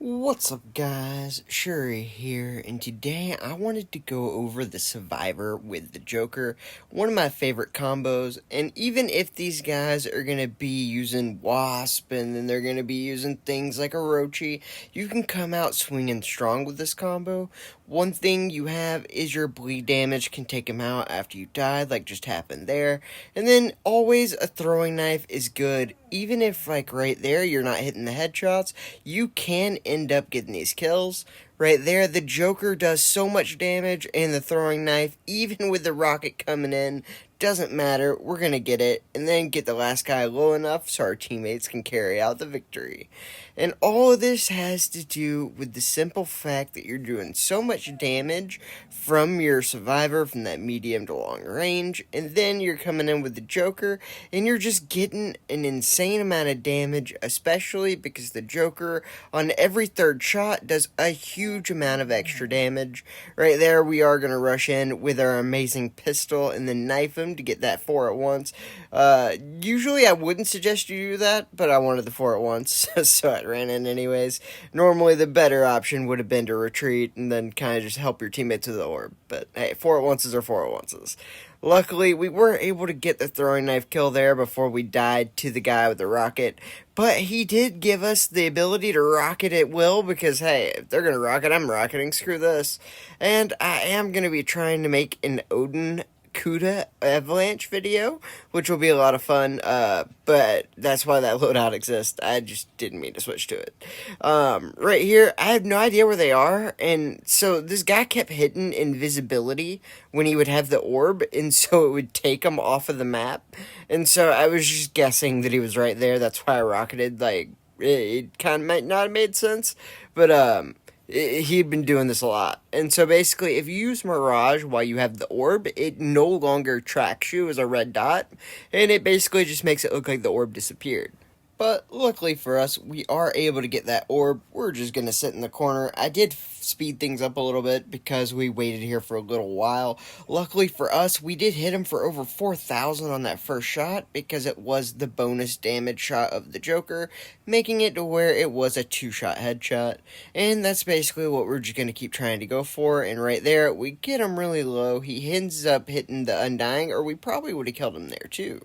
What's up guys, Shouri here, and today I wanted to go over the Survivor with the Joker, one of my favorite combos. And even if these guys are going to be using Wasp, and then they're going to be using things like Orochi, you can come out swinging strong with this combo. One thing you have is your bleed damage can take him out after you died, like just happened there. And then always a throwing knife is good, even if like right there you're not hitting the headshots, you can end up getting these kills. Right there, the Joker does so much damage, and the throwing knife, even with the rocket coming in, doesn't matter. We're going to get it, and then get the last guy low enough so our teammates can carry out the victory. And all of this has to do with the simple fact that you're doing so much damage from your Survivor, from that medium to long range, and then you're coming in with the Joker, and you're just getting an insane amount of damage, especially because the Joker, on every third shot, does a huge amount of extra damage. Right there, we are going to rush in with our amazing pistol and then knife him to get that 4 at once. Usually I wouldn't suggest you do that, but I wanted the 4 at once, so I ran in anyways. Normally the better option would have been to retreat and then kind of just help your teammates with the orb, but hey, 4 at onces are 4 at onces. Luckily, we were able to get the throwing knife kill there before we died to the guy with the rocket, but he did give us the ability to rocket at will, because hey, if they're gonna rocket, I'm rocketing, screw this. And I am gonna be trying to make an Odin Kuda Avalanche video, which will be a lot of fun, but that's why that loadout exists. I just didn't mean to switch to it. Right here, I have no idea where they are, and so this guy kept hitting invisibility when he would have the orb, and so it would take him off of the map, and so I was just guessing that he was right there. That's why I rocketed. Like, it kind of might not have made sense, but he'd been doing this a lot. And so basically, if you use Mirage while you have the orb, it no longer tracks you as a red dot, and it basically just makes it look like the orb disappeared. But luckily for us, we are able to get that orb. We're just going to sit in the corner. I did speed things up a little bit because we waited here for a little while. Luckily for us, we did hit him for over 4,000 on that first shot because it was the bonus damage shot of the Joker, making it to where it was a 2-shot headshot. And that's basically what we're just going to keep trying to go for. And right there, we get him really low. He ends up hitting the Undying, or we probably would have killed him there too.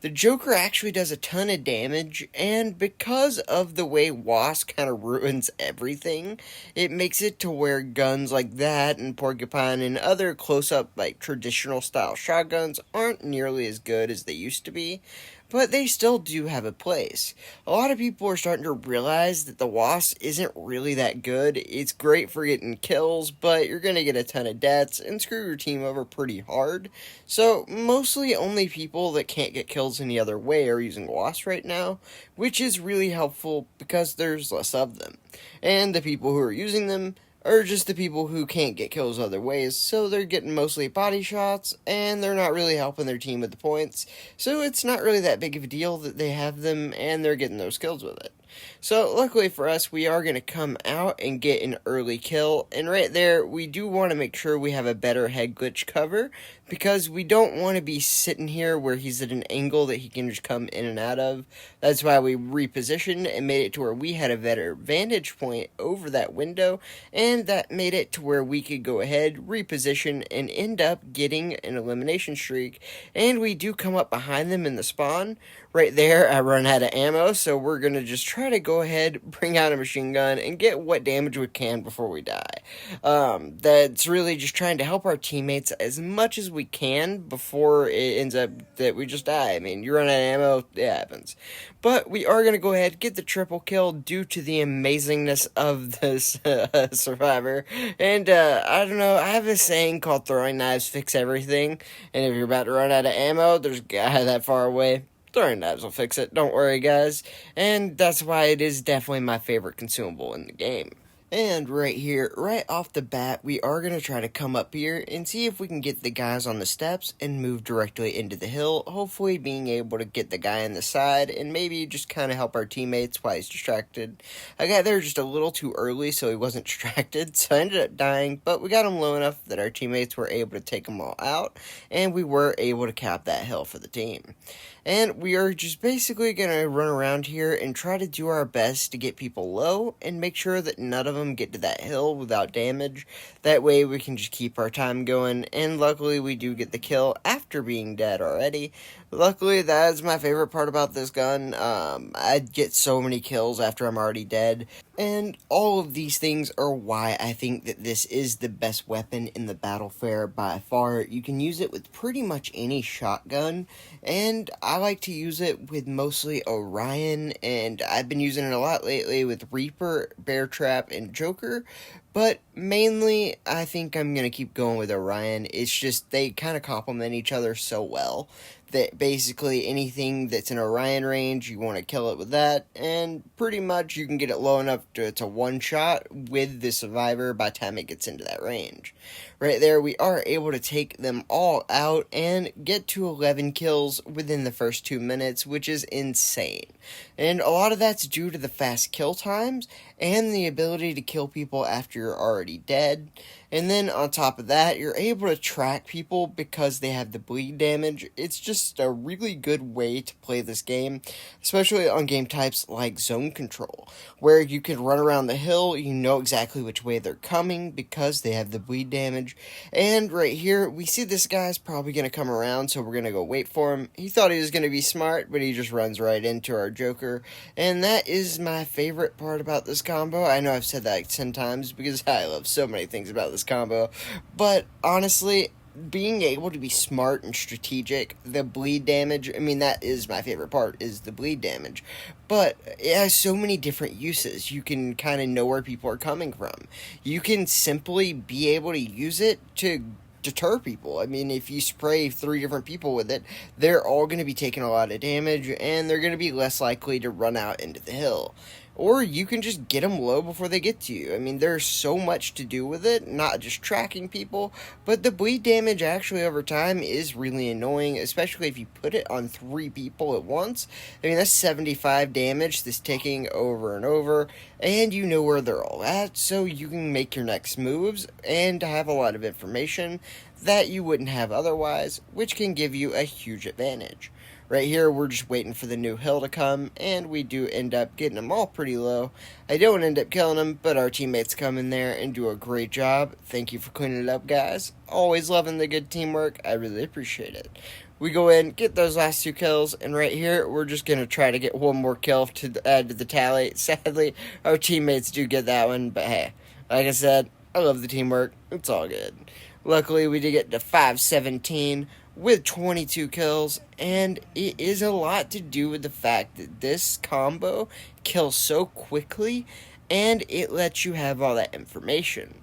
The Joker actually does a ton of damage, and because of the way Wasp kind of ruins everything, it makes it to where guns like that and Porcupine and other close-up, like, traditional style shotguns aren't nearly as good as they used to be, but they still do have a place. A lot of people are starting to realize that the Wasp isn't really that good. It's great for getting kills, but you're going to get a ton of deaths and screw your team over pretty hard. So, mostly only people that can't get kills any other way are using Wasp right now, which is really helpful because there's less of them. And the people who are using them are just the people who can't get kills other ways, so they're getting mostly body shots, and they're not really helping their team with the points, so it's not really that big of a deal that they have them, and they're getting those kills with it. So, luckily for us, we are going to come out and get an early kill, and right there, we do want to make sure we have a better head glitch cover, because we don't want to be sitting here where he's at an angle that he can just come in and out of. That's why we repositioned and made it to where we had a better vantage point over that window, and that made it to where we could go ahead, reposition, and end up getting an elimination streak. And we do come up behind them in the spawn. Right there, I run out of ammo, so we're going to just try to go ahead, bring out a machine gun, and get what damage we can before we die. That's really just trying to help our teammates as much as we can before it ends up that we just die. I mean, you run out of ammo, it happens. But we are going to go ahead, get the triple kill due to the amazingness of this Survivor. And, I don't know, I have a saying called throwing knives fix everything. And if you're about to run out of ammo, there's a guy that far away. Throwing knives will fix it, don't worry guys, and that's why it is definitely my favorite consumable in the game. And right here, right off the bat, we are going to try to come up here and see if we can get the guys on the steps and move directly into the hill, hopefully being able to get the guy on the side and maybe just kind of help our teammates while he's distracted. I got there just a little too early so he wasn't distracted, so I ended up dying, but we got him low enough that our teammates were able to take them all out, and we were able to cap that hill for the team. And we are just basically going to run around here and try to do our best to get people low and make sure that none of them get to that hill without damage. That way we can just keep our time going, and luckily we do get the kill after being dead already. Luckily, that is my favorite part about this gun. I get so many kills after I'm already dead, and all of these things are why I think that this is the best weapon in the Battlefare by far. You can use it with pretty much any shotgun, and I like to use it with mostly Orion, and I've been using it a lot lately with Reaper, Bear Trap, and Joker. But mainly, I think I'm going to keep going with Orion. It's just they kind of complement each other so well that basically anything that's in Orion range, you want to kill it with that, and pretty much you can get it low enough to it's a one-shot with the Survivor by the time it gets into that range. Right there, we are able to take them all out and get to 11 kills within the first 2 minutes, which is insane. And a lot of that's due to the fast kill times and the ability to kill people after you're already dead. And then on top of that, you're able to track people because they have the bleed damage. It's just a really good way to play this game, especially on game types like zone control, where you can run around the hill, you know exactly which way they're coming because they have the bleed damage. And right here, we see this guy's probably going to come around, so we're going to go wait for him. He thought he was going to be smart, but he just runs right into our Joker. And that is my favorite part about this combo. I know I've said that like 10 times because I love so many things about this combo, but honestly, being able to be smart and strategic, the bleed damage, I mean, that is my favorite part, is the bleed damage, but it has so many different uses. You can kind of know where people are coming from. You can simply be able to use it to deter people. I mean, if you spray 3 different people with it, they're all going to be taking a lot of damage, and they're going to be less likely to run out into the hill. Or you can just get them low before they get to you. I mean, there's so much to do with it, not just tracking people, but the bleed damage actually over time is really annoying, especially if you put it on 3 people at once. I mean, that's 75 damage that's taking over and over, and you know where they're all at, so you can make your next moves and have a lot of information that you wouldn't have otherwise, which can give you a huge advantage. Right here, we're just waiting for the new hill to come, and we do end up getting them all pretty low. I don't end up killing them, but our teammates come in there and do a great job. Thank you for cleaning it up, guys. Always loving the good teamwork. I really appreciate it. We go in, get those last 2 kills, and right here, we're just going to try to get one more kill to add to the tally. Sadly, our teammates do get that one, but hey, like I said, I love the teamwork. It's all good. Luckily, we did get to 517 with 22 kills, and it is a lot to do with the fact that this combo kills so quickly, and it lets you have all that information.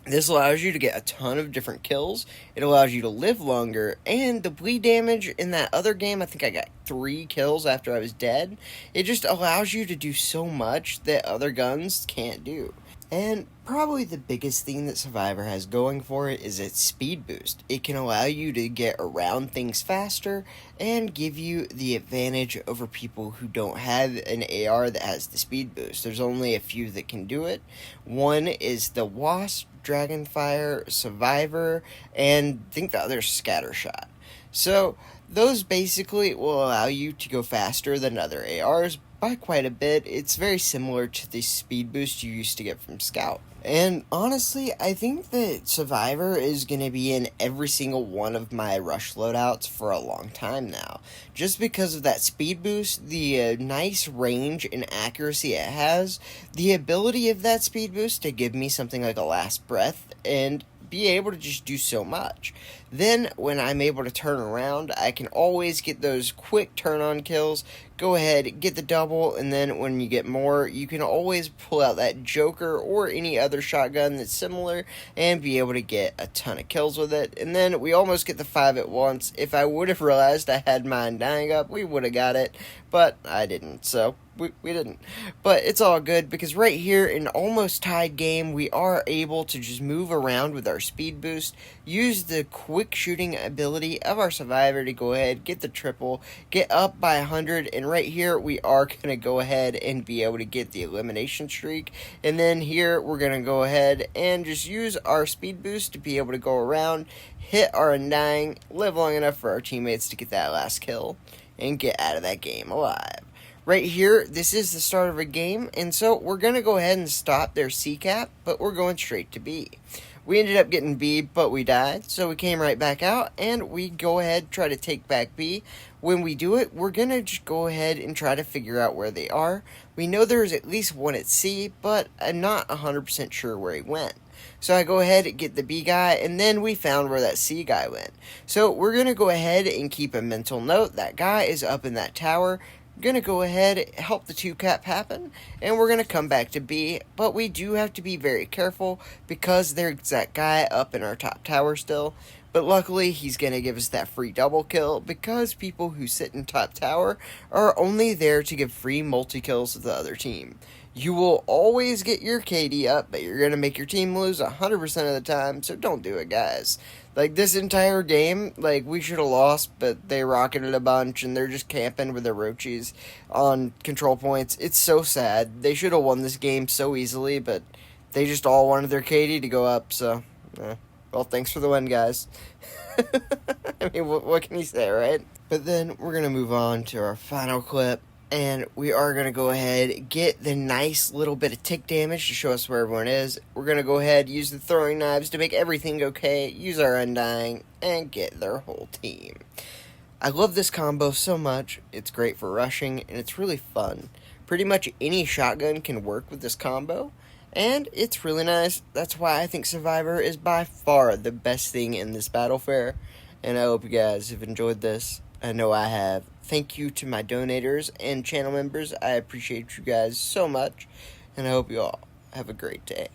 This allows you to get a ton of different kills, it allows you to live longer, and the bleed damage in that other game, I think I got 3 kills after I was dead. It just allows you to do so much that other guns can't do. And probably the biggest thing that Survivor has going for it is its speed boost. It can allow you to get around things faster and give you the advantage over people who don't have an AR that has the speed boost. There's only a few that can do it. One is the Wasp, Dragonfire, Survivor, and I think the other is Scattershot. So those basically will allow you to go faster than other ARs by quite a bit. It's very similar to the speed boost you used to get from Scout. And honestly, I think that Survivor is going to be in every single one of my rush loadouts for a long time now. Just because of that speed boost, the nice range and accuracy it has, the ability of that speed boost to give me something like a last breath, and be able to just do so much. Then, when I'm able to turn around, I can always get those quick turn-on kills, go ahead, get the double, and then when you get more, you can always pull out that Joker or any other shotgun that's similar and be able to get a ton of kills with it. And then we almost get the 5 at once. If I would have realized I had mine dying up, we would have got it, but I didn't, so we didn't. But it's all good, because right here, in an almost tied game, we are able to just move around with our speed boost, use the quick shooting ability of our Survivor to go ahead, get the triple, get up by 100, and right here, we are going to go ahead and be able to get the elimination streak. And then here, we're going to go ahead and just use our speed boost to be able to go around, hit our undying, live long enough for our teammates to get that last kill. and get out of that game alive. Right here, this is the start of a game, and so we're going to go ahead and stop their C cap, but we're going straight to B. We ended up getting B, but we died, so we came right back out, and we go ahead and try to take back B. When we do it, we're going to just go ahead and try to figure out where they are. We know there's at least one at C, but I'm not 100% sure where he went. So I go ahead and get the B guy, and then we found where that C guy went. So we're going to go ahead and keep a mental note. That guy is up in that tower. Going to go ahead, help the 2-cap happen, and we're going to come back to B, but we do have to be very careful because there's that guy up in our top tower still, but luckily he's going to give us that free double kill because people who sit in top tower are only there to give free multi-kills to the other team. You will always get your KD up, but you're going to make your team lose 100% of the time, so don't do it, guys. Like, this entire game, like, we should have lost, but they rocketed a bunch, and they're just camping with their roaches on control points. It's so sad. They should have won this game so easily, but they just all wanted their KD to go up, so, well, thanks for the win, guys. I mean, what can you say, right? But then we're going to move on to our final clip. And we are going to go ahead, get the nice little bit of tick damage to show us where everyone is. We're going to go ahead, use the throwing knives to make everything okay, use our undying, and get their whole team. I love this combo so much. It's great for rushing, and it's really fun. Pretty much any shotgun can work with this combo, and it's really nice. That's why I think Survivor is by far the best thing in this battle fair, and I hope you guys have enjoyed this. I know I have. Thank you to my donators and channel members. I appreciate you guys so much, and I hope you all have a great day.